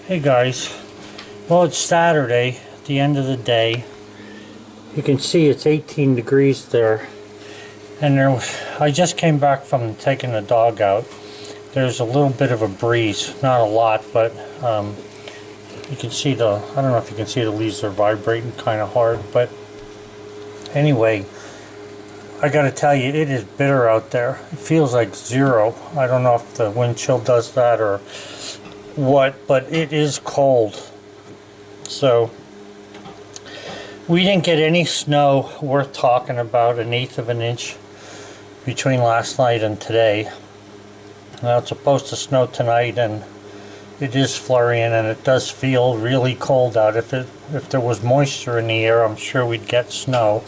Hey guys, well it's Saturday, at the end of the day. You can see it's 18 degrees there. And I just came back from taking the dog out. There's a little bit of a breeze, not a lot, but you can see I don't know if you can see the leaves are vibrating kind of hard. But anyway, I gotta tell you, it is bitter out there. It feels like zero. I don't know if the wind chill does that or what, but it is cold. So we didn't get any snow worth talking about, an eighth of an inch between last night and today. Now it's supposed to snow tonight, and it is flurrying, and it does feel really cold out. If there was moisture in the air, I'm sure we'd get snow.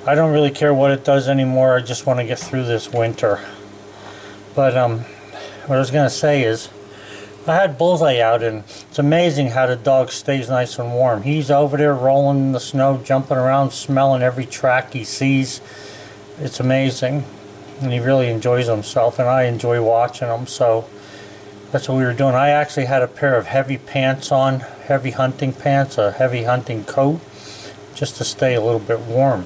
I don't really care what it does anymore. I just want to get through this winter. But what I was going to say is, I had Bullseye out, and it's amazing how the dog stays nice and warm. He's over there rolling in the snow, jumping around, smelling every track he sees. It's amazing, and he really enjoys himself, and I enjoy watching him. So that's what we were doing. I actually had a pair of heavy pants on, heavy hunting pants, a heavy hunting coat, just to stay a little bit warm.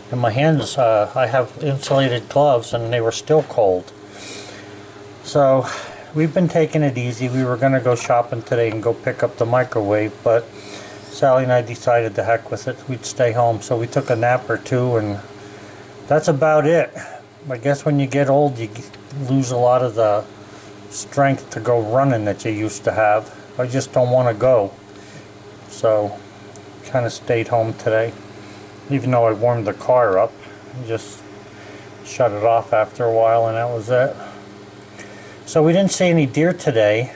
And my hands, I have insulated gloves, and they were still cold. So we've been taking it easy. We were going to go shopping today and go pick up the microwave, but Sally and I decided to heck with it. We'd stay home. So we took a nap or two, and that's about it. I guess when you get old, you lose a lot of the strength to go running that you used to have. I just don't want to go. So kind of stayed home today. Even though I warmed the car up, I just shut it off after a while, and that was it. So we didn't see any deer today,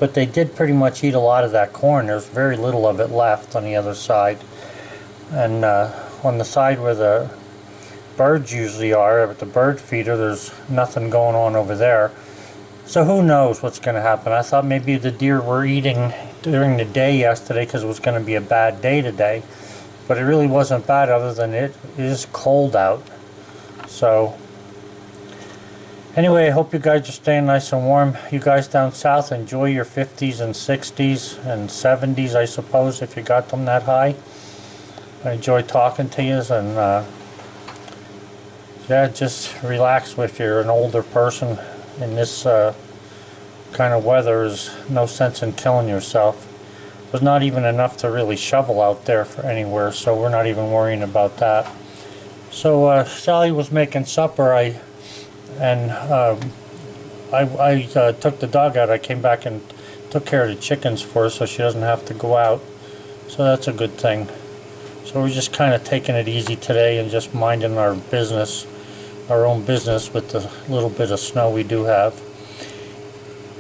but they did pretty much eat a lot of that corn. There's very little of it left on the other side. And on the side where the birds usually are, at the bird feeder, there's nothing going on over there. So who knows what's going to happen. I thought maybe the deer were eating during the day yesterday because it was going to be a bad day today. But it really wasn't bad, other than it is cold out. So anyway, I hope you guys are staying nice and warm. You guys down south, enjoy your 50s and 60s and 70s, I suppose, if you got them that high. I enjoy talking to you, and yeah, just relax. If you're an older person in this kind of weather, there's no sense in killing yourself. There's not even enough to really shovel out there for anywhere, so we're not even worrying about that. So Sally was making supper. I took the dog out. I came back and took care of the chickens for her so she doesn't have to go out. So that's a good thing. So we're just kind of taking it easy today and just minding our business, our own business, with the little bit of snow we do have.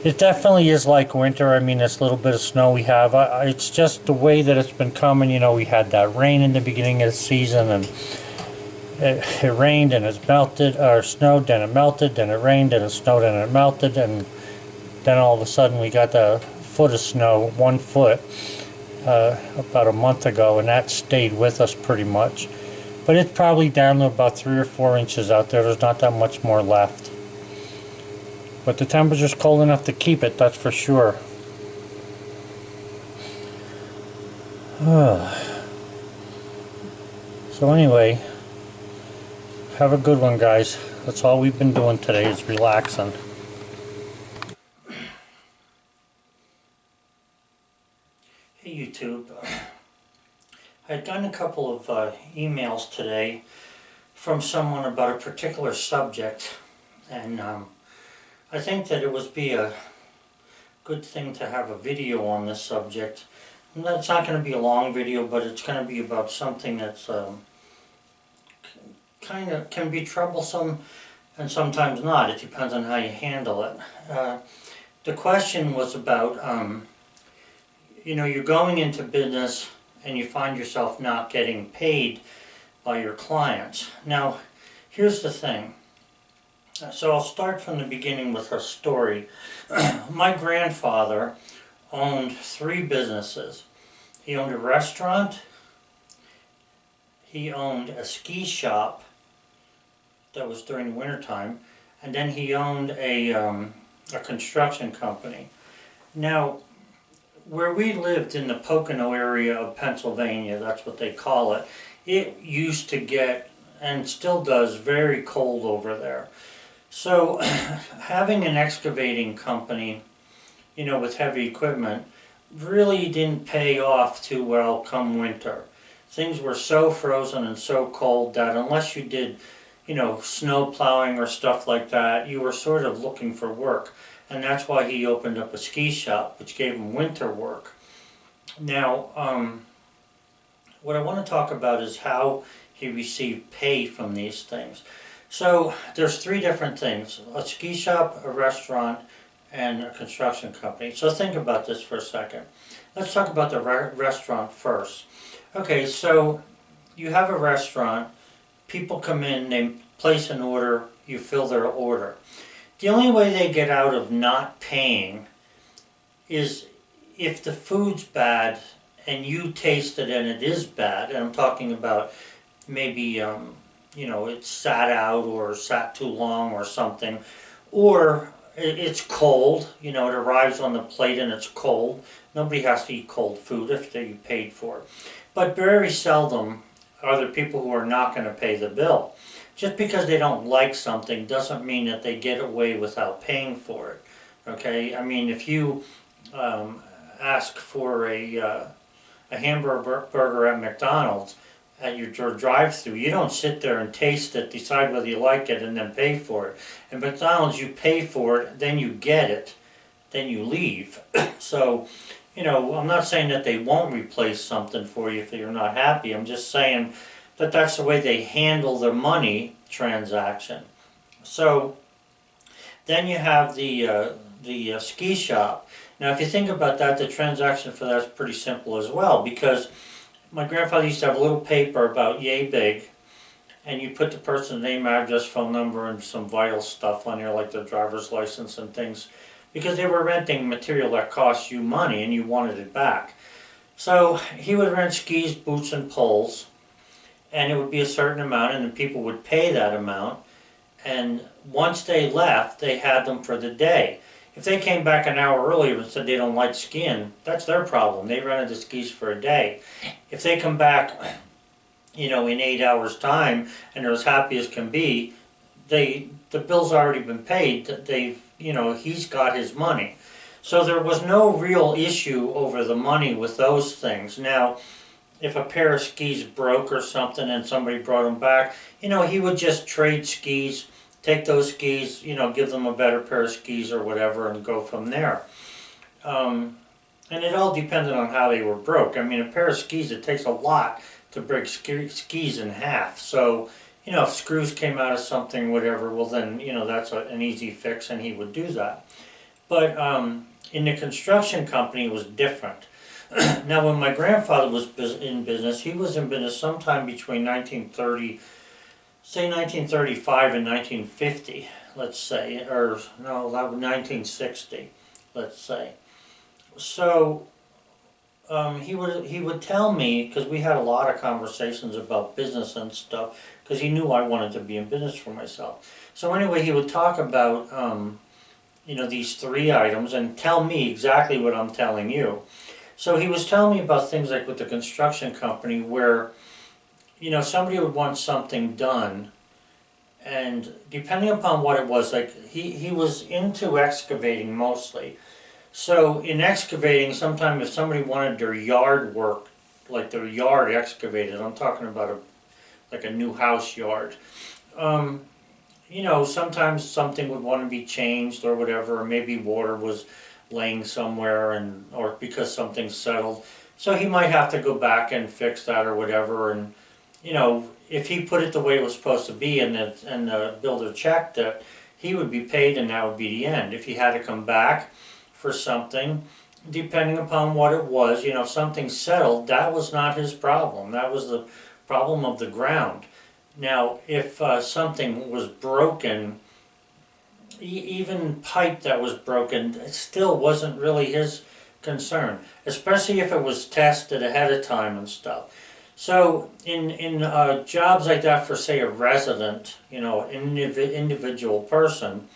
It definitely is like winter. I mean, this little bit of snow we have, it's just the way that it's been coming. You know, we had that rain in the beginning of the season, and it rained and it melted, or snowed, then it melted, then it rained and it snowed and it melted, and then all of a sudden we got a foot of snow, 1 foot, about a month ago, and that stayed with us pretty much. But it's probably down to about 3 or 4 inches out there. There's not that much more left. But the temperature's cold enough to keep it, that's for sure. So anyway, have a good one, guys. That's all we've been doing today, is relaxing. Hey YouTube, I'd done a couple of emails today from someone about a particular subject, and I think that it would be a good thing to have a video on this subject. And it's not going to be a long video, but it's going to be about something that's kind of can be troublesome and sometimes not. It depends on how you handle it. The question was about, you know, you're going into business and you find yourself not getting paid by your clients. Now, here's the thing. So I'll start from the beginning with a story. My grandfather owned 3 businesses. He owned a restaurant, he owned a ski shop that was during the wintertime, and then he owned a construction company. Now, where we lived in the Pocono area of Pennsylvania, that's what they call it, it used to get, and still does, very cold over there. So having an excavating company, with heavy equipment, really didn't pay off too well come winter. Things were so frozen and so cold that unless you did, snow plowing or stuff like that, you were sort of looking for work. And that's why he opened up a ski shop, which gave him winter work. Now, what I want to talk about is how he received pay from these things. So there's three different things: a ski shop, a restaurant, and a construction company. So think about this for a second. Let's talk about the restaurant first. Okay, so you have a restaurant, people come in, they place an order, you fill their order. The only way they get out of not paying is if the food's bad and you taste it and it is bad, and I'm talking about maybe, it's sat out or sat too long or something, or it's cold, it arrives on the plate and it's cold. Nobody has to eat cold food if they paid for it. But very seldom are there people who are not going to pay the bill. Just because they don't like something doesn't mean that they get away without paying for it. Okay, I mean, if you ask for a hamburger at McDonald's at your drive-thru, you don't sit there and taste it, decide whether you like it, and then pay for it. At McDonald's, you pay for it, then you get it, then you leave. So, I'm not saying that they won't replace something for you if you're not happy. I'm just saying that that's the way they handle their money transaction. So then you have the ski shop. Now, if you think about that, the transaction for that is pretty simple as well, because my grandfather used to have a little paper about yay big, and you put the person's name, address, phone number, and some vital stuff on there, like their driver's license and things, because they were renting material that cost you money and you wanted it back. So he would rent skis, boots, and poles, and it would be a certain amount, and the people would pay that amount, and once they left, they had them for the day. If they came back an hour earlier and said they don't like skiing, that's their problem. They rented the skis for a day. If they come back, in 8 hours' time and they're as happy as can be, the bill's already been paid. He's got his money. So there was no real issue over the money with those things. Now, if a pair of skis broke or something and somebody brought them back, he would just trade skis, take those skis, give them a better pair of skis or whatever, and go from there. And it all depended on how they were broke. I mean, a pair of skis, it takes a lot to break skis in half. So, if screws came out of something, whatever, well then, that's an easy fix, and he would do that. But in the construction company, it was different. Now, when my grandfather was in business, he was in business sometime between 1935 and 1950, let's say, or no, 1960, let's say. So he would tell me, because we had a lot of conversations about business and stuff, because he knew I wanted to be in business for myself. So anyway, he would talk about these three items and tell me exactly what I'm telling you. So he was telling me about things like with the construction company where somebody would want something done, and depending upon what it was, like he was into excavating mostly. So in excavating, sometimes if somebody wanted their yard work, like their yard excavated, I'm talking about like a new house yard, sometimes something would want to be changed or whatever, or maybe water was laying somewhere, or because something's settled. So he might have to go back and fix that or whatever, and if he put it the way it was supposed to be and the builder checked it, he would be paid and that would be the end. If he had to come back for something, depending upon what it was, if something settled, that was not his problem. That was the problem of the ground. Now, if something was broken, even pipe that was broken, it still wasn't really his concern, especially if it was tested ahead of time and stuff. So in jobs like that for, say, a resident, an individual person,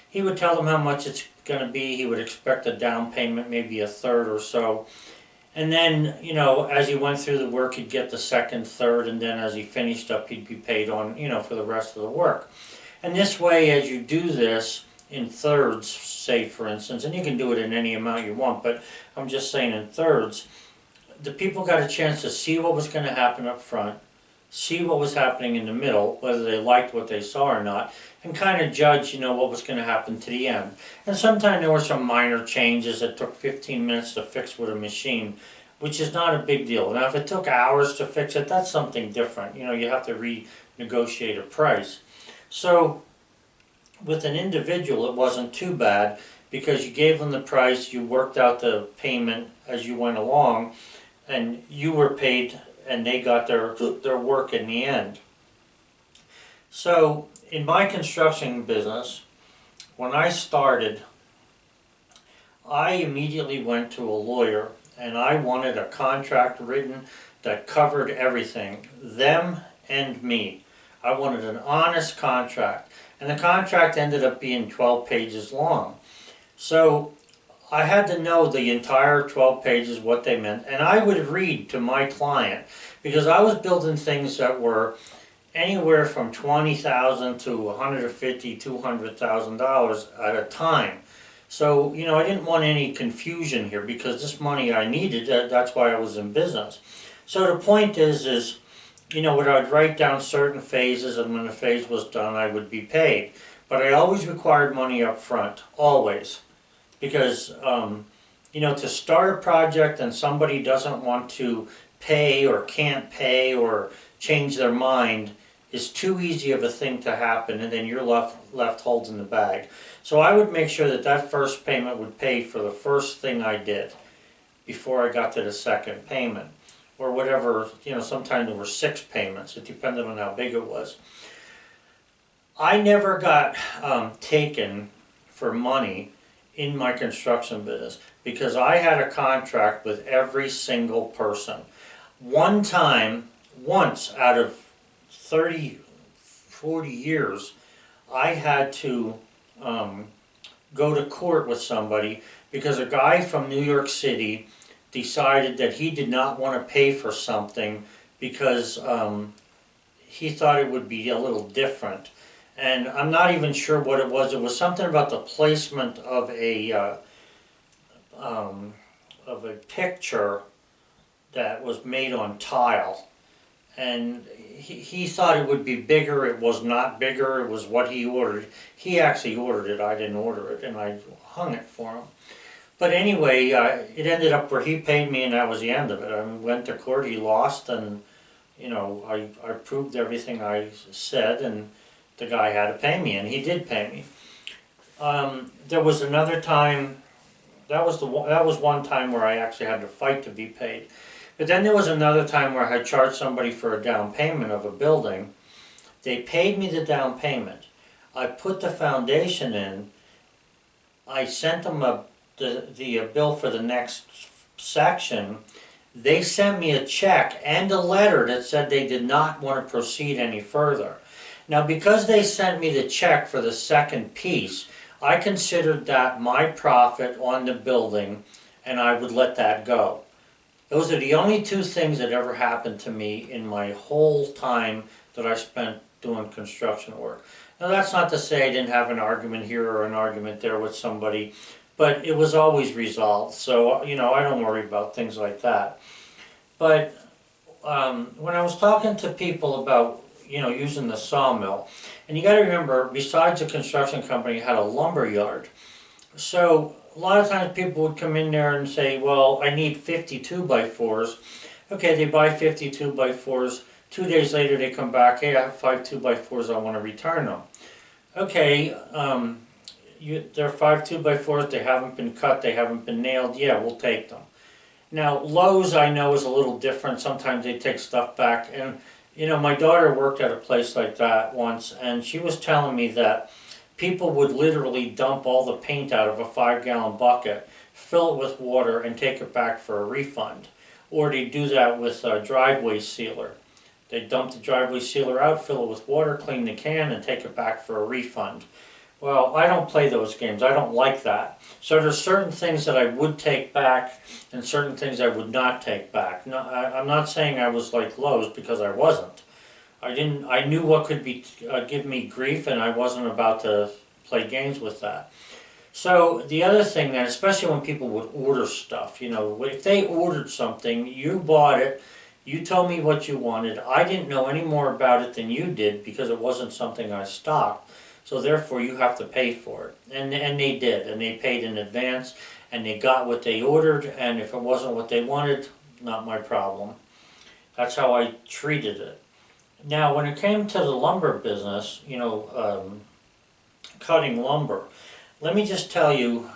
he would tell them how much going to be. He would expect a down payment, maybe a third or so. And then, you know, as he went through the work, he'd get the second, third, and then as he finished up, he'd be paid on, you know, for the rest of the work. And this way, as you do this in thirds, say for instance, and you can do it in any amount you want, but I'm just saying in thirds, the people got a chance to see what was going to happen up front, see what was happening in the middle, whether they liked what they saw or not, and kind of judge, you know, what was going to happen to the end. And sometimes there were some minor changes that took 15 minutes to fix with a machine, which is not a big deal. Now, if it took hours to fix it, that's something different. You know, you have to renegotiate a price. So, with an individual, it wasn't too bad because you gave them the price, you worked out the payment as you went along, and you were paid and they got their work in the end. So in my construction business, when I started, I immediately went to a lawyer and I wanted a contract written that covered everything, them and me. I wanted an honest contract, and the contract ended up being 12 pages long. So I had to know the entire 12 pages, what they meant, and I would read to my client, because I was building things that were anywhere from $20,000 to $150,000, $200,000 at a time. So, you know, I didn't want any confusion here because this money I needed, that's why I was in business. So the point is, you know, I'd write down certain phases, and when the phase was done, I would be paid. But I always required money up front, always. Because, you know, to start a project and somebody doesn't want to pay or can't pay or change their mind is too easy of a thing to happen, and then you're left holding the bag. So I would make sure that that first payment would pay for the first thing I did before I got to the second payment. Or whatever, you know, sometimes there were 6 payments. It depended on how big it was. I never got taken for money in my construction business because I had a contract with every single person. One time, once out of 30, 40 years, I had to go to court with somebody because a guy from New York City decided that he did not want to pay for something because he thought it would be a little different. And I'm not even sure what it was. It was something about the placement of a picture that was made on tile. And he thought it would be bigger. It was not bigger. It was what he ordered. He actually ordered it. I didn't order it, and I hung it for him. But anyway, it ended up where he paid me, and that was the end of it. I went to court, he lost, and you know, I proved everything I said, and the guy had to pay me, and he did pay me. There was another time, that was one time where I actually had to fight to be paid. But then there was another time where I had charged somebody for a down payment of a building. They paid me the down payment. I put the foundation in. I sent them the bill for the next section. They sent me a check and a letter that said they did not want to proceed any further. Now, because they sent me the check for the second piece, I considered that my profit on the building, and I would let that go. Those are the only 2 things that ever happened to me in my whole time that I spent doing construction work. Now, that's not to say I didn't have an argument here or an argument there with somebody, but it was always resolved. So, you know, I don't worry about things like that. But when I was talking to people about, you know, using the sawmill, and you got to remember, besides a construction company, it had a lumber yard. So a lot of times people would come in there and say, well, I need 50 2x4s. Okay, they buy 50 2x4s. 2 days later they come back, hey, I have 5 2x4s, I want to return them. Okay, they're 5 2x4s, they haven't been cut, they haven't been nailed, yeah, we'll take them. Now, Lowe's, I know, is a little different. Sometimes they take stuff back. And, you know, my daughter worked at a place like that once, and she was telling me that people would literally dump all the paint out of a 5-gallon bucket, fill it with water, and take it back for a refund. Or they do that with a driveway sealer. They dump the driveway sealer out, fill it with water, clean the can, and take it back for a refund. Well, I don't play those games. I don't like that. So there's certain things that I would take back and certain things I would not take back. No, I'm not saying I was like Lowe's, because I wasn't. I knew what could be give me grief, and I wasn't about to play games with that. So the other thing that, especially when people would order stuff, if they ordered something, you bought it, you told me what you wanted, I didn't know any more about it than you did because it wasn't something I stocked. So therefore you have to pay for it. And they did, and they paid in advance, and they got what they ordered, and if it wasn't what they wanted, not my problem. That's how I treated it. Now when it came to the lumber business, cutting lumber, let me just tell you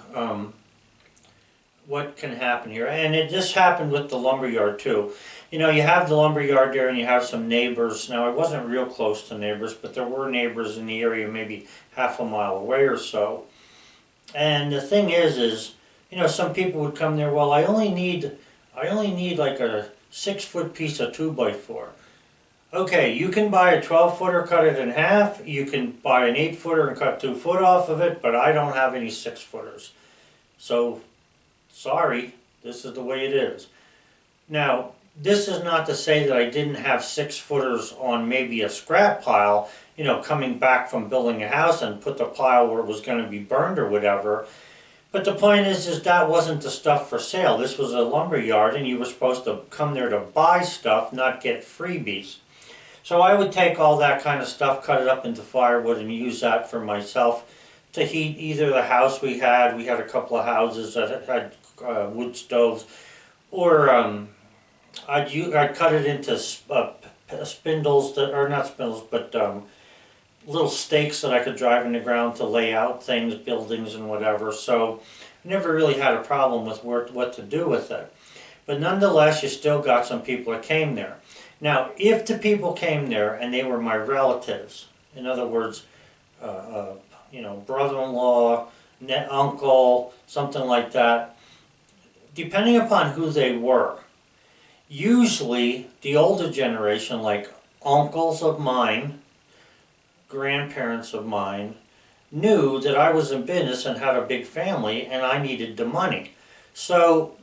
what can happen here. And this happened with the lumberyard too. You have the lumberyard there and you have some neighbors. Now I wasn't real close to neighbors, but there were neighbors in the area maybe half a mile away or so. And the thing is, some people would come there, well, I only need like a 6-foot piece of 2x4. Okay, you can buy a 12-footer, cut it in half. You can buy an 8-footer and cut 2 foot off of it, but I don't have any 6-footers. So, sorry, this is the way it is. Now, this is not to say that I didn't have 6-footers on maybe a scrap pile, coming back from building a house and put the pile where it was going to be burned or whatever. But the point is that wasn't the stuff for sale. This was a lumber yard, and you were supposed to come there to buy stuff, not get freebies. So I would take all that kind of stuff, cut it up into firewood, and use that for myself to heat either the house we had a couple of houses that had wood stoves, or I'd cut it into spindles, or not spindles, but little stakes that I could drive in the ground to lay out things, buildings and whatever. So I never really had a problem with what to do with it. But nonetheless, you still got some people that came there. Now, if the people came there and they were my relatives, in other words, brother-in-law, uncle, something like that, depending upon who they were, usually the older generation, like uncles of mine, grandparents of mine, knew that I was in business and had a big family and I needed the money. So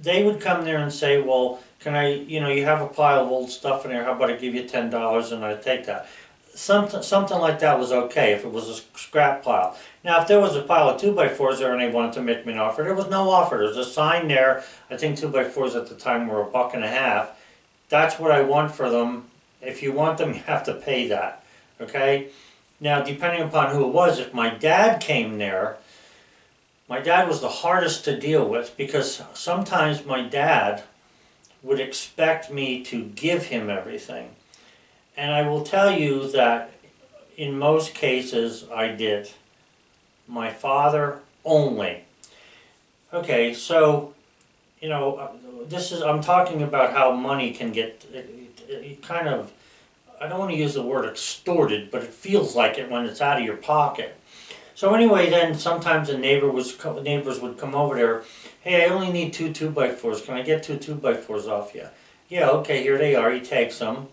they would come there and say, well, can I, you have a pile of old stuff in there, how about I give you $10 and I'd take that. Something like that was okay if it was a scrap pile. Now if there was a pile of 2x4s there and they wanted to make me an offer, there was no offer. There was a sign there. I think 2x4s at the time were $1.50. That's what I want for them. If you want them, you have to pay that. Okay? Now depending upon who it was, if my dad came there, my dad was the hardest to deal with, because sometimes my dad would expect me to give him everything. And I will tell you that in most cases I did. My father only. Okay, so, I'm talking about how money can get kind of, I don't want to use the word extorted, but it feels like it when it's out of your pocket. So anyway, then sometimes the neighbors would come over there. Hey, I only need 2 2x4s. Can I get 2 2x4s off you? Yeah, okay, here they are. He takes them.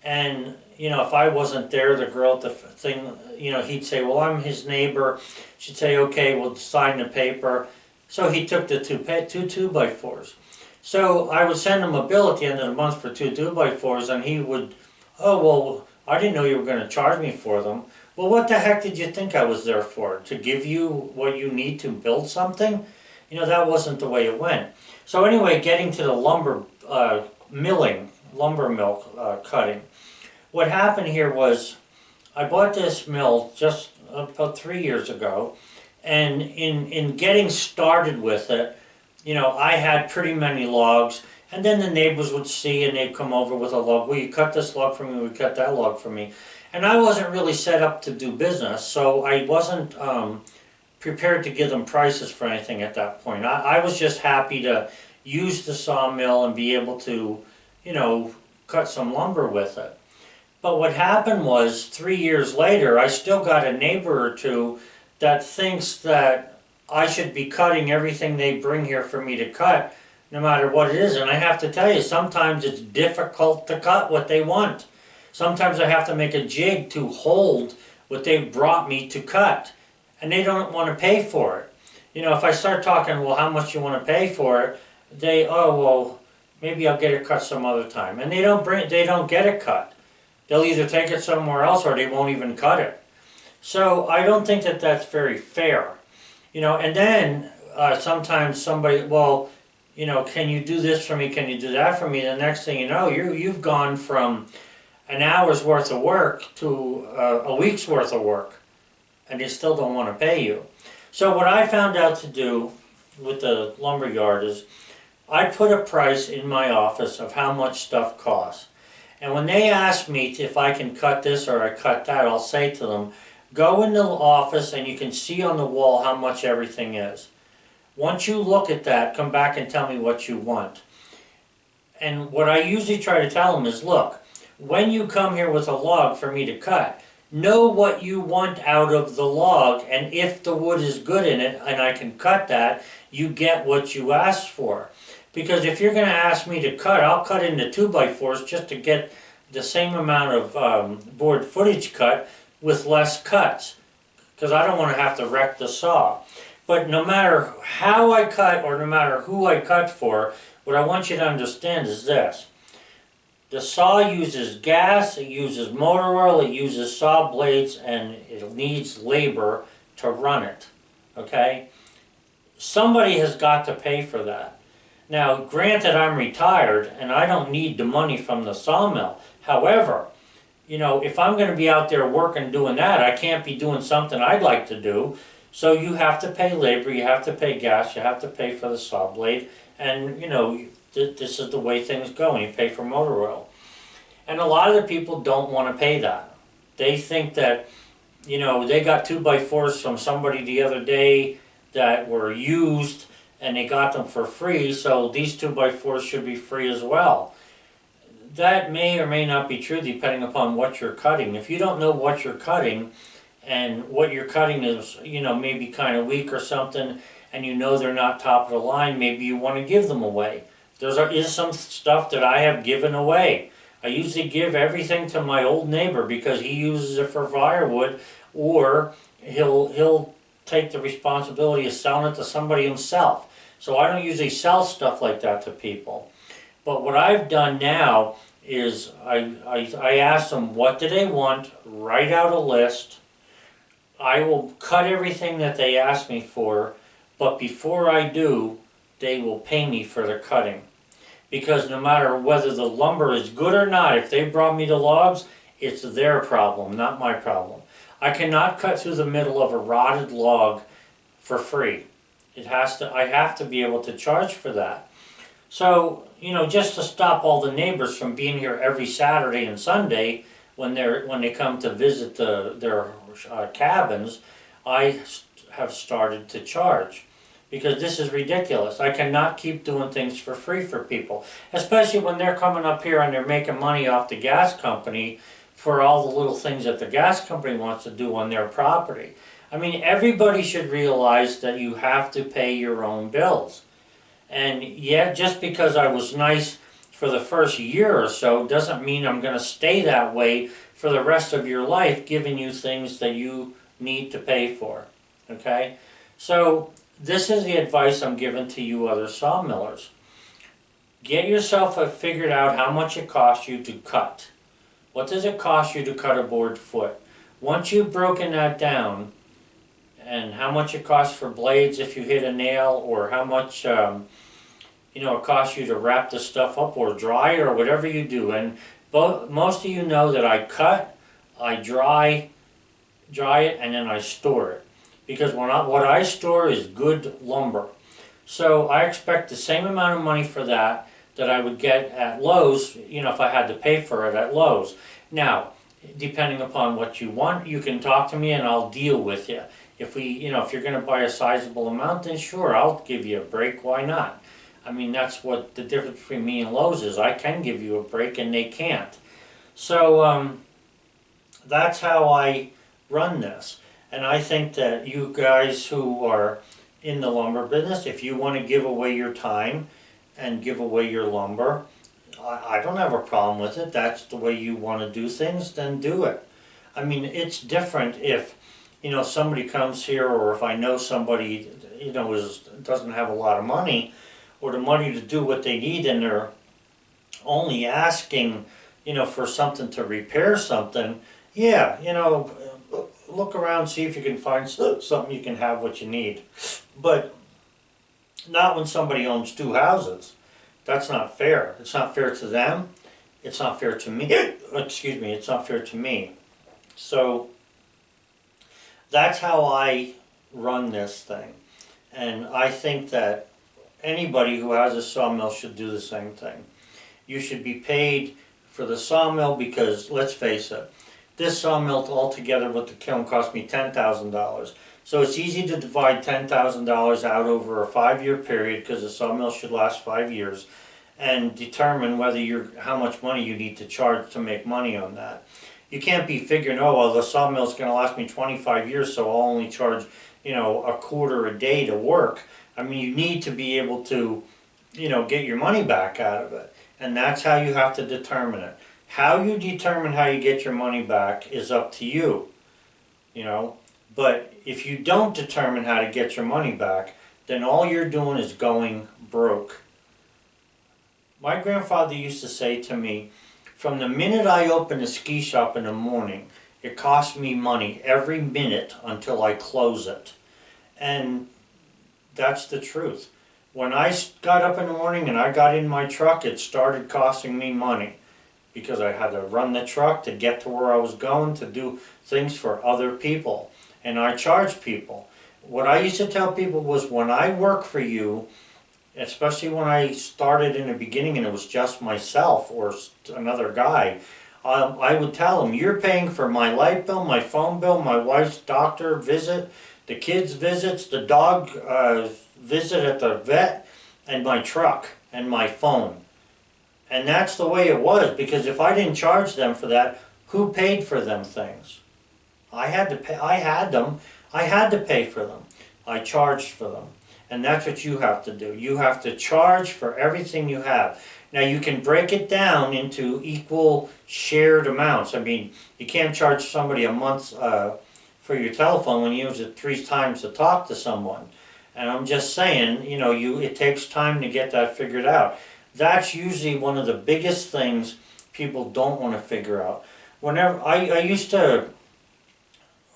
And, if I wasn't there, the girl at the thing, he'd say, well, I'm his neighbor. She'd say, okay, we'll sign the paper. So he took the 2 2x4s. So I would send him a bill at the end of the month for 2 2x4s, and he would, oh, well, I didn't know you were going to charge me for them. Well, what the heck did you think I was there for? To give you what you need to build something? That wasn't the way it went. So anyway, getting to the lumber mill cutting. What happened here was, I bought this mill just about 3 years ago, and in getting started with it, I had pretty many logs, and then the neighbors would see and they'd come over with a log. Will you cut this log for me? Will you cut that log for me? And I wasn't really set up to do business, so I wasn't prepared to give them prices for anything at that point. I was just happy to use the sawmill and be able to, cut some lumber with it. But what happened was, 3 years later, I still got a neighbor or two that thinks that I should be cutting everything they bring here for me to cut, no matter what it is. And I have to tell you, sometimes it's difficult to cut what they want. Sometimes I have to make a jig to hold what they brought me to cut, and they don't want to pay for it. You know, if I start talking, well, how much you want to pay for it, they, oh, well, maybe I'll get it cut some other time. And they don't get it cut. They'll either take it somewhere else or they won't even cut it. So I don't think that that's very fair. You know, and then sometimes somebody, well, you know, can you do this for me? Can you do that for me? The next thing you know, you've gone from an hour's worth of work to a week's worth of work, and they still don't want to pay you. So what I found out to do with the lumberyard is I put a price in my office of how much stuff costs. And when they ask me if I can cut this or I cut that, I'll say to them, go in the office and you can see on the wall how much everything is. Once you look at that, come back and tell me what you want. And what I usually try to tell them is, look, when you come here with a log for me to cut, know what you want out of the log, and if the wood is good in it and I can cut that, you get what you asked for. Because if you're going to ask me to cut, I'll cut into 2x4s just to get the same amount of board footage cut with less cuts, because I don't want to have to wreck the saw. But no matter how I cut or no matter who I cut for, what I want you to understand is this. The saw uses gas, it uses motor oil, it uses saw blades, and it needs labor to run it, okay? Somebody has got to pay for that. Now, granted, I'm retired and I don't need the money from the sawmill. However, you know, if I'm going to be out there working doing that, I can't be doing something I'd like to do. So you have to pay labor, you have to pay gas, you have to pay for the saw blade, and you know, this is the way things go, and you pay for motor oil. And a lot of the people don't want to pay that. They think that, you know, they got 2x4s from somebody the other day that were used and they got them for free, so these 2x4s should be free as well. That may or may not be true depending upon what you're cutting. If you don't know what you're cutting, and what you're cutting is, you know, maybe kind of weak or something, and you know they're not top of the line, maybe you want to give them away. There is some stuff that I have given away. I usually give everything to my old neighbor because he uses it for firewood, or he'll take the responsibility of selling it to somebody himself. So I don't usually sell stuff like that to people. But what I've done now is I ask them what do they want, write out a list. I will cut everything that they ask me for, but before I do, they will pay me for the cutting. Because no matter whether the lumber is good or not, if they brought me the logs, it's their problem, not my problem. I cannot cut through the middle of a rotted log for free. I have to be able to charge for that. So, you know, just to stop all the neighbors from being here every Saturday and Sunday when they come to visit their cabins, I have started to charge. Because this is ridiculous. I cannot keep doing things for free for people. Especially when they're coming up here and they're making money off the gas company for all the little things that the gas company wants to do on their property. I mean, everybody should realize that you have to pay your own bills. And yeah, just because I was nice for the first year or so doesn't mean I'm going to stay that way for the rest of your life, giving you things that you need to pay for. Okay? So this is the advice I'm giving to you other sawmillers. Get yourself figured out how much it costs you to cut. What does it cost you to cut a board foot? Once you've broken that down, and how much it costs for blades if you hit a nail, or how much you know, it costs you to wrap the stuff up or dry it or whatever you do. And most of you know that I cut, I dry it, and then I store it. Because what I store is good lumber. So I expect the same amount of money for that I would get at Lowe's, you know, if I had to pay for it at Lowe's. Now, depending upon what you want, you can talk to me and I'll deal with you. If you're going to buy a sizable amount, then sure, I'll give you a break. Why not? I mean, that's what the difference between me and Lowe's is. I can give you a break and they can't. So that's how I run this. And I think that you guys who are in the lumber business, if you want to give away your time and give away your lumber, I don't have a problem with it. That's the way you want to do things, then do it. I mean, it's different if, somebody comes here, or if I know somebody, doesn't have a lot of money, or the money to do what they need, and they're only asking, for something to repair something. Yeah, look around, see if you can find something you can have what you need. But not when somebody owns two houses. That's not fair. It's not fair to them. It's not fair to me. Excuse me, it's not fair to me. So that's how I run this thing. And I think that anybody who has a sawmill should do the same thing. You should be paid for the sawmill because, let's face it, this sawmill altogether with the kiln cost me $10,000. So it's easy to divide $10,000 out over a 5-year period, because the sawmill should last 5 years, and determine how much money you need to charge to make money on that. You can't be figuring, oh, well, the sawmill's going to last me 25 years, so I'll only charge, a quarter a day to work. I mean, you need to be able to, get your money back out of it. And that's how you have to determine it. How you determine how you get your money back is up to you, But if you don't determine how to get your money back, then all you're doing is going broke. My grandfather used to say to me, from the minute I open a ski shop in the morning, it costs me money every minute until I close it. And that's the truth. When I got up in the morning and I got in my truck, it started costing me money, because I had to run the truck to get to where I was going, to do things for other people. And I charge people. What I used to tell people was, when I work for you, especially when I started in the beginning and it was just myself or another guy, I would tell them, you're paying for my light bill, my phone bill, my wife's doctor visit, the kids' visits, the dog visit at the vet, and my truck and my phone. And that's the way it was, because if I didn't charge them for that, who paid for them things? I had to pay. I had to pay for them. I charged for them. And that's what you have to do. You have to charge for everything you have. Now, you can break it down into equal shared amounts. I mean, you can't charge somebody a month for your telephone when you use it 3 times to talk to someone. And I'm just saying, it takes time to get that figured out. That's usually one of the biggest things people don't want to figure out. Whenever I used to,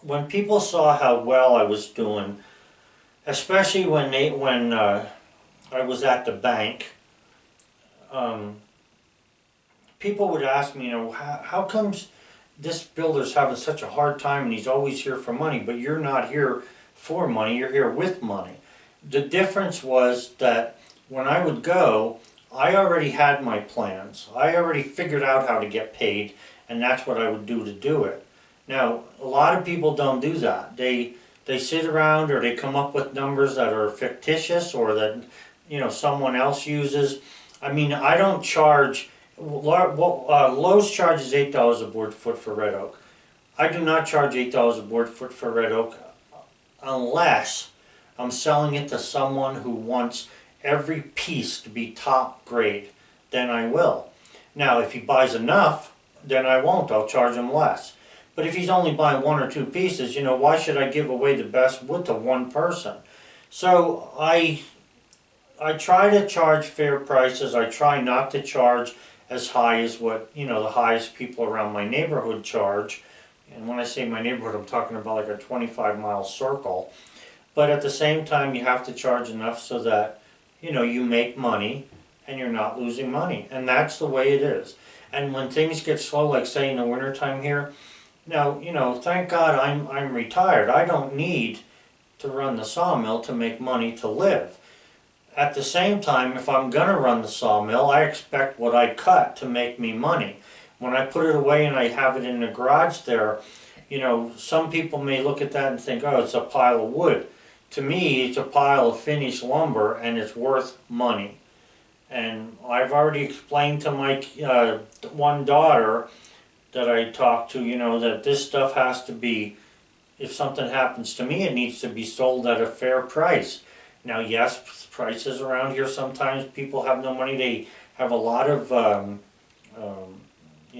when people saw how well I was doing, especially when I was at the bank, people would ask me, how comes this builder's having such a hard time and he's always here for money, but you're not here for money, you're here with money. The difference was that when I would go, I already had my plans. I already figured out how to get paid, and that's what I would do to do it. Now, a lot of people don't do that. They sit around, or they come up with numbers that are fictitious, or that someone else uses. I mean, I don't charge. Lowe's charges $8 a board foot for red oak. I do not charge $8 a board foot for red oak unless I'm selling it to someone who wants every piece to be top grade. Then I will. Now, if he buys enough, then I won't. I'll charge him less. But if he's only buying 1 or 2 pieces, why should I give away the best wood to one person? So I try to charge fair prices. I try not to charge as high as what, the highest people around my neighborhood charge. And when I say my neighborhood, I'm talking about like a 25-mile circle. But at the same time, you have to charge enough so that, you make money and you're not losing money. And that's the way it is. And when things get slow, like say in the wintertime here, now, thank God I'm retired. I don't need to run the sawmill to make money to live. At the same time, if I'm going to run the sawmill, I expect what I cut to make me money. When I put it away and I have it in the garage there, some people may look at that and think, oh, it's a pile of wood. To me, it's a pile of finished lumber, and it's worth money. And I've already explained to my one daughter that I talked to, that this stuff has to be, if something happens to me, it needs to be sold at a fair price. Now, yes, prices around here, sometimes people have no money. They have a lot of,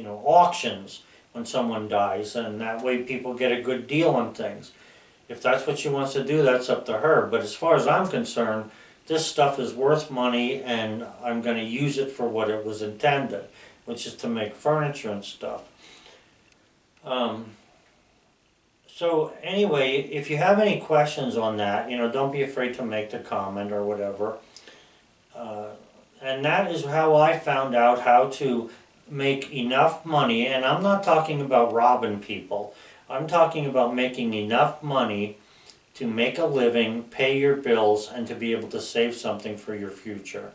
auctions. when someone dies, and that way people get a good deal on things. If that's what she wants to do, that's up to her. But as far as I'm concerned, this stuff is worth money, and I'm going to use it for what it was intended, which is to make furniture and stuff. So anyway, if you have any questions on that, don't be afraid to make the comment or whatever. And that is how I found out how to make enough money, and I'm not talking about robbing people. I'm talking about making enough money to make a living, pay your bills, and to be able to save something for your future.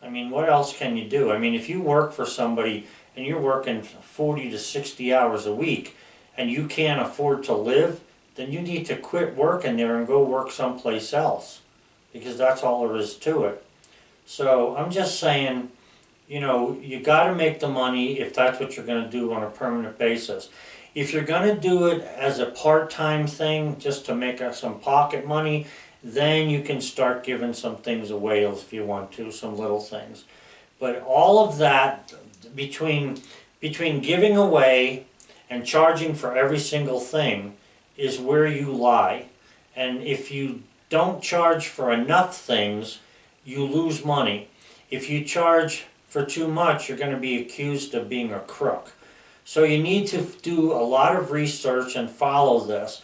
I mean, what else can you do? I mean, if you work for somebody and you're working 40 to 60 hours a week and you can't afford to live, then you need to quit working there and go work someplace else, because that's all there is to it. So I'm just saying, you got to make the money if that's what you're going to do on a permanent basis. If you're going to do it as a part-time thing, just to make some pocket money, then you can start giving some things away if you want to, some little things. But all of that, between giving away and charging for every single thing, is where you lie. And if you don't charge for enough things, you lose money. If you charge for too much, you're going to be accused of being a crook. So you need to do a lot of research and follow this.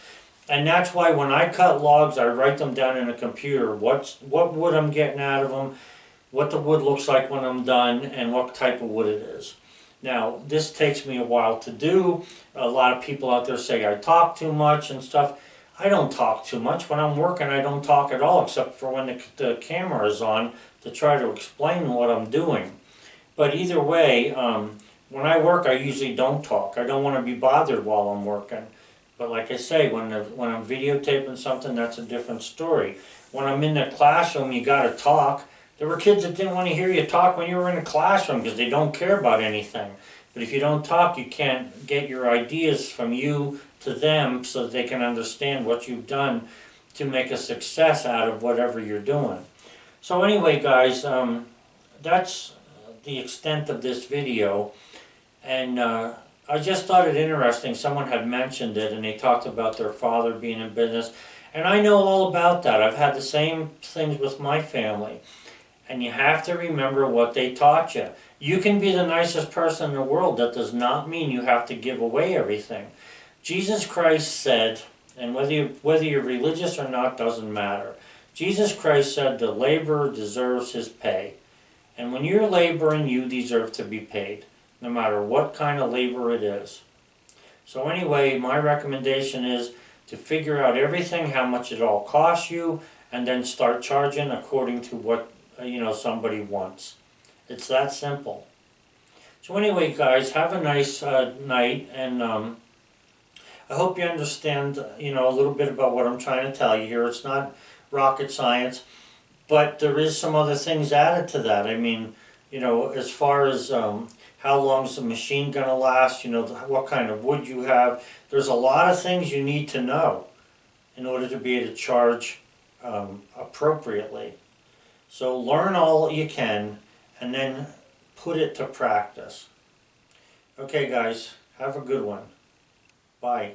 And that's why when I cut logs, I write them down in a computer. What wood I'm getting out of them, what the wood looks like when I'm done, and what type of wood it is. Now, this takes me a while to do. A lot of people out there say I talk too much and stuff. I don't talk too much. When I'm working, I don't talk at all, except for when the camera is on to try to explain what I'm doing. But either way, when I work, I usually don't talk. I don't want to be bothered while I'm working. But like I say, when I'm videotaping something, that's a different story. When I'm in the classroom, you got to talk. There were kids that didn't want to hear you talk when you were in the classroom because they don't care about anything. But if you don't talk, you can't get your ideas from you to them so that they can understand what you've done to make a success out of whatever you're doing. So anyway, guys, that's the extent of this video. And I just thought it interesting. Someone had mentioned it and they talked about their father being in business. And I know all about that. I've had the same things with my family. And you have to remember what they taught you. You can be the nicest person in the world. That does not mean you have to give away everything. Jesus Christ said, and whether you're religious or not doesn't matter. Jesus Christ said the laborer deserves his pay. And when you're laboring, you deserve to be paid, no matter what kind of labor it is. So anyway, my recommendation is to figure out everything, how much it all costs you, and then start charging according to what somebody wants. It's that simple. So anyway, guys, have a nice night, and I hope you understand a little bit about what I'm trying to tell you here. It's not rocket science, but there is some other things added to that. I mean, as far as how long is the machine going to last, what kind of wood you have. There's a lot of things you need to know in order to be able to charge appropriately. So learn all you can and then put it to practice. Okay, guys, have a good one. Bye.